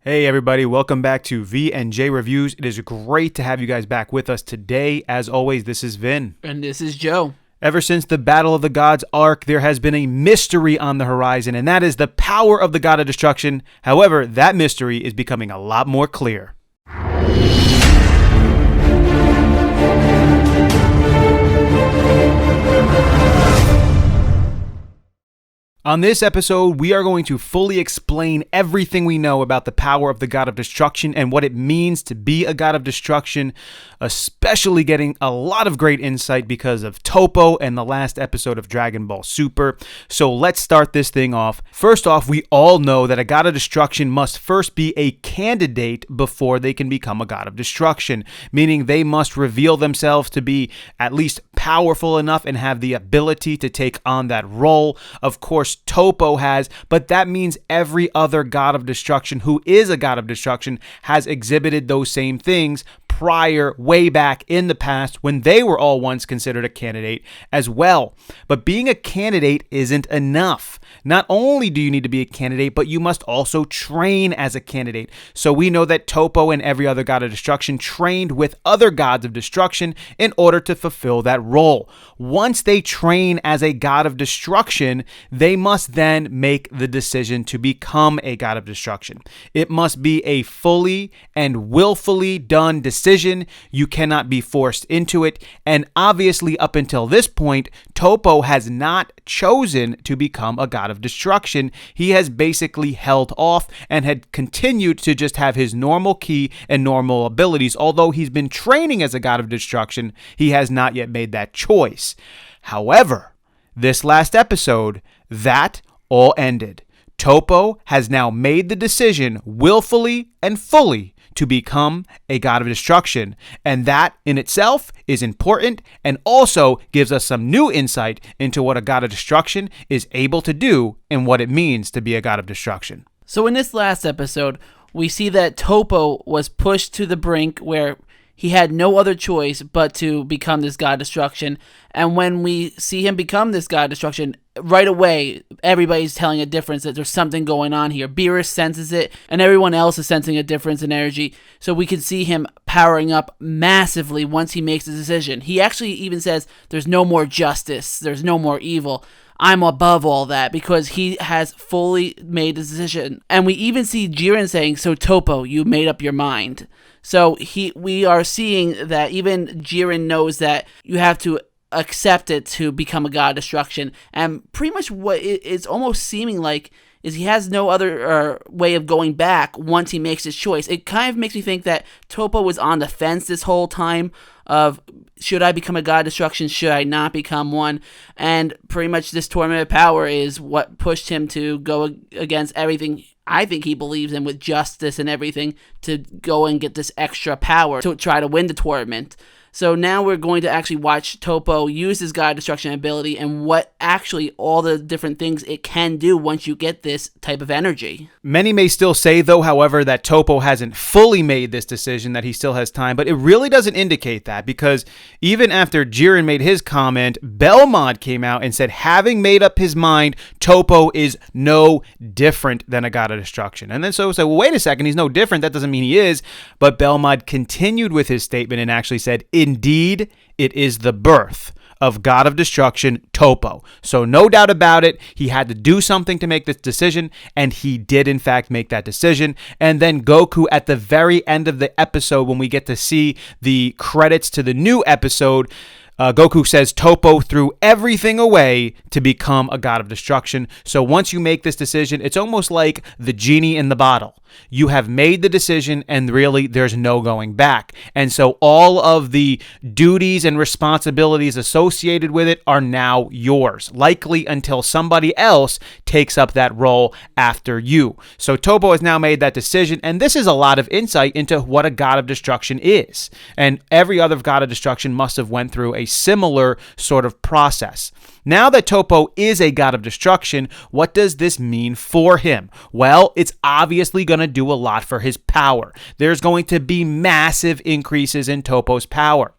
Hey everybody, welcome back to V&J Reviews. It is great to have you guys back with us today. As always, this is Vin. And this is Joe. Ever since the Battle of the Gods arc, there has been a mystery on the horizon, and that is the power of the God of Destruction. However, that mystery is becoming a lot more clear. On this episode, we are going to fully explain everything we know about the power of the God of Destruction and what it means to be a God of Destruction, especially getting a lot of great insight because of Toppo and the last episode of Dragon Ball Super. So let's start this thing off. First off, we all know that a God of Destruction must first be a candidate before they can become a God of Destruction, meaning they must reveal themselves to be at least powerful enough and have the ability to take on that role. Of course, Toppo has, but that means every other God of Destruction who is a God of Destruction has exhibited those same things prior, way back in the past, when they were all once considered a candidate as well. But being a candidate isn't enough. Not only do you need to be a candidate, but you must also train as a candidate. So we know that Toppo and every other God of Destruction trained with other gods of destruction in order to fulfill that role. Once they train as a God of Destruction, they must then make the decision to become a God of Destruction. It must be a fully and willfully done decision. You cannot be forced into it. And obviously, up until this point, Toppo has not chosen to become a God of Destruction. He has basically held off and had continued to just have his normal ki and normal abilities. Although he's been training as a God of Destruction, he has not yet made that choice. However, this last episode, that all ended. Toppo has now made the decision willfully and fully to become a God of Destruction. And that in itself is important and also gives us some new insight into what a God of Destruction is able to do and what it means to be a God of Destruction. So in this last episode, we see that Toppo was pushed to the brink where he had no other choice but to become this God of Destruction. And when we see him become this God of Destruction, right away, everybody's telling a difference that there's something going on here. Beerus senses it, and everyone else is sensing a difference in energy. So we can see him powering up massively once he makes the decision. He actually even says, there's no more justice, there's no more evil. I'm above all that, because he has fully made the decision. And we even see Jiren saying, so Toppo, you made up your mind. So we are seeing that even Jiren knows that you have to accept it to become a God of Destruction. And pretty much what it's almost seeming like is he has no other way of going back once he makes his choice. It kind of makes me think that Toppo was on the fence this whole time of, should I become a God of Destruction, should I not become one? And pretty much this Tournament of Power is what pushed him to go against everything I think he believes in, with justice and everything, to go and get this extra power to try to win the tournament. So now we're going to actually watch Toppo use his God of Destruction ability and what actually all the different things it can do once you get this type of energy. Many may still say, though, however, that Toppo hasn't fully made this decision, that he still has time, but it really doesn't indicate that, because even after Jiren made his comment, Belmod came out and said, having made up his mind, Toppo is no different than a God of Destruction. And then so it's like, well, wait a second, he's no different. That doesn't mean he is. But Belmod continued with his statement and actually said, indeed, it is the birth of God of Destruction, Toppo. So no doubt about it, he had to do something to make this decision, and he did in fact make that decision. And then Goku, at the very end of the episode, when we get to see the credits to the new episode, Goku says Toppo threw everything away to become a God of Destruction. So once you make this decision, it's almost like the genie in the bottle. You have made the decision, and really there's no going back. And so all of the duties and responsibilities associated with it are now yours, likely until somebody else takes up that role after you. So Toppo has now made that decision, and this is a lot of insight into what a God of Destruction is. And every other God of Destruction must have went through a similar sort of process. Now that Toppo is a God of Destruction, what does this mean for him? Well, it's obviously going to do a lot for his power. There's going to be massive increases in Toppo's power.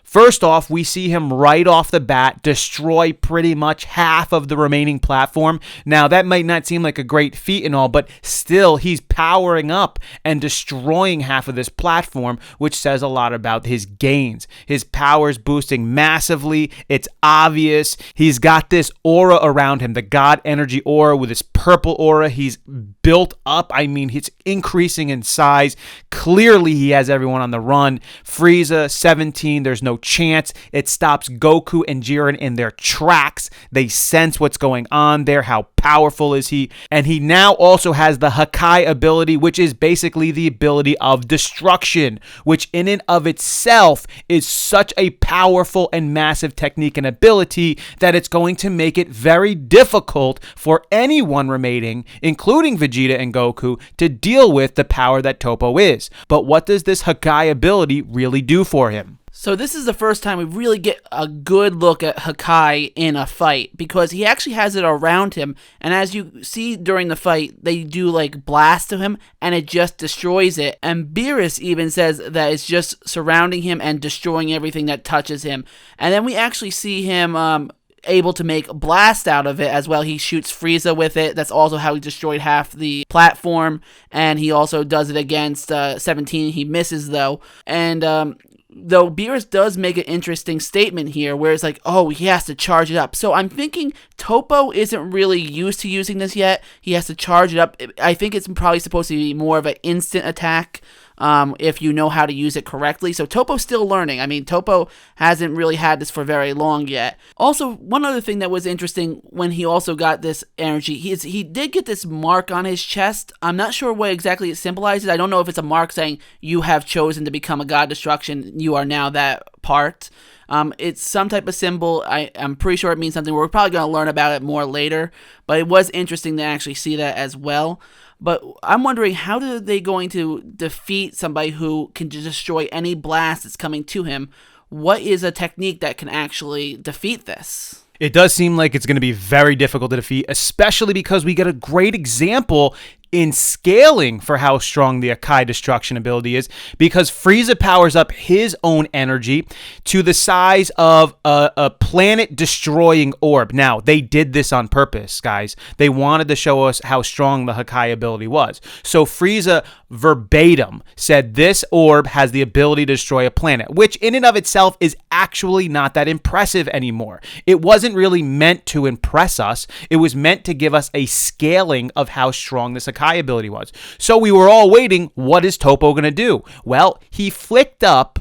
First off, we see him right off the bat destroy pretty much half of the remaining platform. Now, that might not seem like a great feat and all, but still, he's powering up and destroying half of this platform, which says a lot about his gains. His power's boosting massively. It's obvious. He's got this aura around him, the God energy aura with this purple aura. He's built up. I mean, he's increasing in size. Clearly, he has everyone on the run. Frieza, 17, there's no chance. It stops Goku and Jiren in their tracks. They sense what's going on there. How powerful is he? And he now also has the Hakai ability, which is basically the ability of destruction, which in and of itself is such a powerful and massive technique and ability that it's going to make it very difficult for anyone remaining, including Vegeta and Goku, to deal with the power that Toppo is. But what does this Hakai ability really do for him? So this is the first time we really get a good look at Hakai in a fight, because he actually has it around him, and as you see during the fight, they do like blast to him and it just destroys it, and Beerus even says that it's just surrounding him and destroying everything that touches him. And then we actually see him able to make blast out of it as well. He shoots Frieza with it. That's also how he destroyed half the platform, and he also does it against 17. He misses though, and though Beerus does make an interesting statement here where it's like, oh, he has to charge it up. So I'm thinking Toppo isn't really used to using this yet. He has to charge it up. I think it's probably supposed to be more of an instant attack if you know how to use it correctly. So Toppo's still learning. I mean, Toppo hasn't really had this for very long yet. Also, one other thing that was interesting when he also got this energy, he did get this mark on his chest. I'm not sure what exactly it symbolizes. I don't know if it's a mark saying you have chosen to become a God Destruction. You are now that part. It's some type of symbol. I'm pretty sure it means something. We're probably going to learn about it more later, but it was interesting to actually see that as well. But I'm wondering, how are they going to defeat somebody who can destroy any blast that's coming to him? What is a technique that can actually defeat this? It does seem like it's going to be very difficult to defeat, especially because we get a great example in scaling for how strong the Hakai destruction ability is, because Frieza powers up his own energy to the size of a planet-destroying orb. Now, they did this on purpose, guys. They wanted to show us how strong the Hakai ability was. So Frieza verbatim said this orb has the ability to destroy a planet, which in and of itself is actually not that impressive anymore. It wasn't really meant to impress us. It was meant to give us a scaling of how strong this Hakai ability was. So we were all waiting, what is Toppo going to do? Well, he flicked up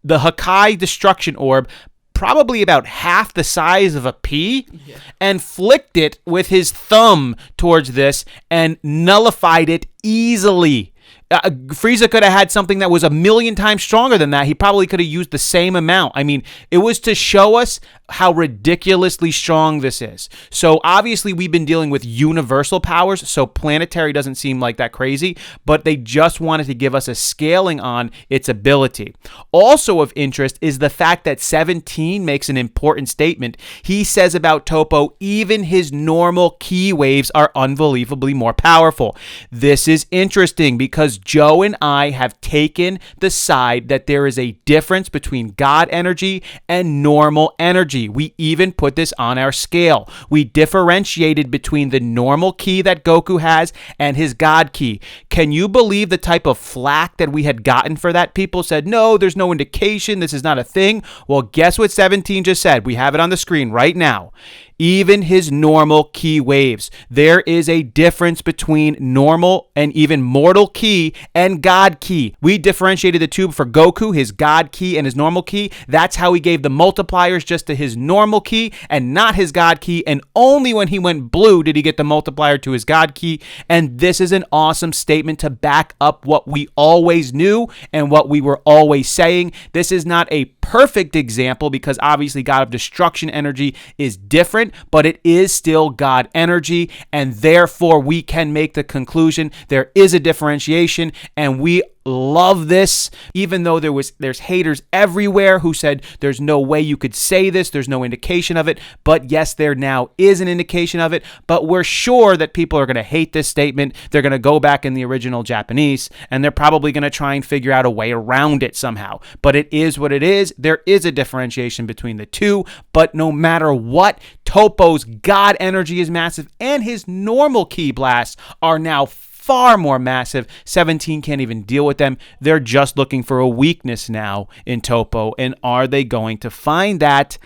the Hakai destruction orb probably about half the size of a pea, and flicked it with his thumb towards this and nullified it easily. Frieza could have had something that was 1,000,000 times stronger than that. He probably could have used the same amount. I mean, it was to show us how ridiculously strong this is. So obviously we've been dealing with universal powers, so planetary doesn't seem like that crazy, but they just wanted to give us a scaling on its ability. Also of interest is the fact that 17 makes an important statement. He says about Toppo, even his normal ki waves are unbelievably more powerful. This is interesting because Joe and I have taken the side that there is a difference between God energy and normal energy. We even put this on our scale. We differentiated between the normal ki that Goku has and his God ki. Can you believe the type of flack that we had gotten for that? People said, no, there's no indication. This is not a thing. Well, guess what 17 just said? We have it on the screen right now. Even his normal ki waves. There is a difference between normal and even mortal ki and God ki. We differentiated the two for Goku, his God ki and his normal ki. That's how he gave the multipliers just to his normal ki and not his God ki. And only when he went blue did he get the multiplier to his God ki. And this is an awesome statement to back up what we always knew and what we were always saying. This is not a perfect example because obviously God of Destruction energy is different, but it is still God energy, and therefore we can make the conclusion there is a differentiation, and we love this, even though there's haters everywhere who said there's no way you could say this, there's no indication of it. But yes, there now is an indication of it. But we're sure that people are going to hate this statement. They're going to go back in the original Japanese, and they're probably going to try and figure out a way around it somehow. But it is what it is. There is a differentiation between the two. But no matter what, Toppo's God energy is massive, and his normal ki blasts are now far more massive. 17 can't even deal with them. They're just looking for a weakness now in Toppo. And are they going to find that?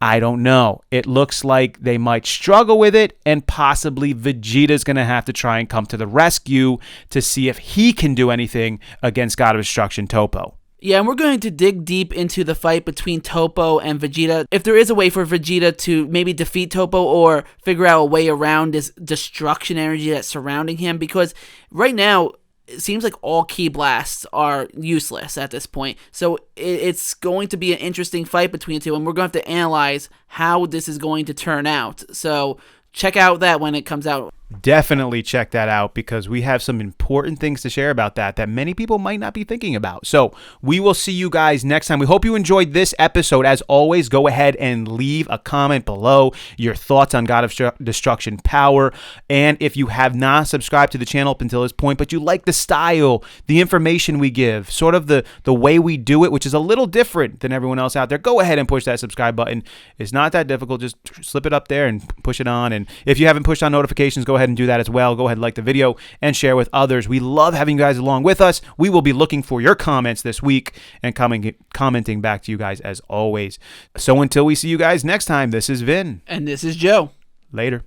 I don't know. It looks like they might struggle with it, and possibly Vegeta's going to have to try and come to the rescue to see if he can do anything against God of Destruction Toppo. Yeah, and we're going to dig deep into the fight between Toppo and Vegeta. If there is a way for Vegeta to maybe defeat Toppo or figure out a way around this destruction energy that's surrounding him, because right now it seems like all ki blasts are useless at this point. So it's going to be an interesting fight between the two, and we're going to have to analyze how this is going to turn out. So check out that when it comes out. Definitely check that out, because we have some important things to share about that many people might not be thinking about. So we will see you guys next time. We hope you enjoyed this episode. As always, go ahead and leave a comment below, your thoughts on God of Destruction Power. And if you have not subscribed to the channel up until this point, but you like the style, the information we give, sort of the way we do it, which is a little different than everyone else out there, go ahead and push that subscribe button. It's not that difficult. Just slip it up there and push it on. And if you haven't pushed on notifications, go ahead and do that as well. Go ahead and like the video and share with others. We love having you guys along with us. We will be looking for your comments this week and commenting back to you guys as always. So until we see you guys next time, this is Vin. And this is Joe. Later.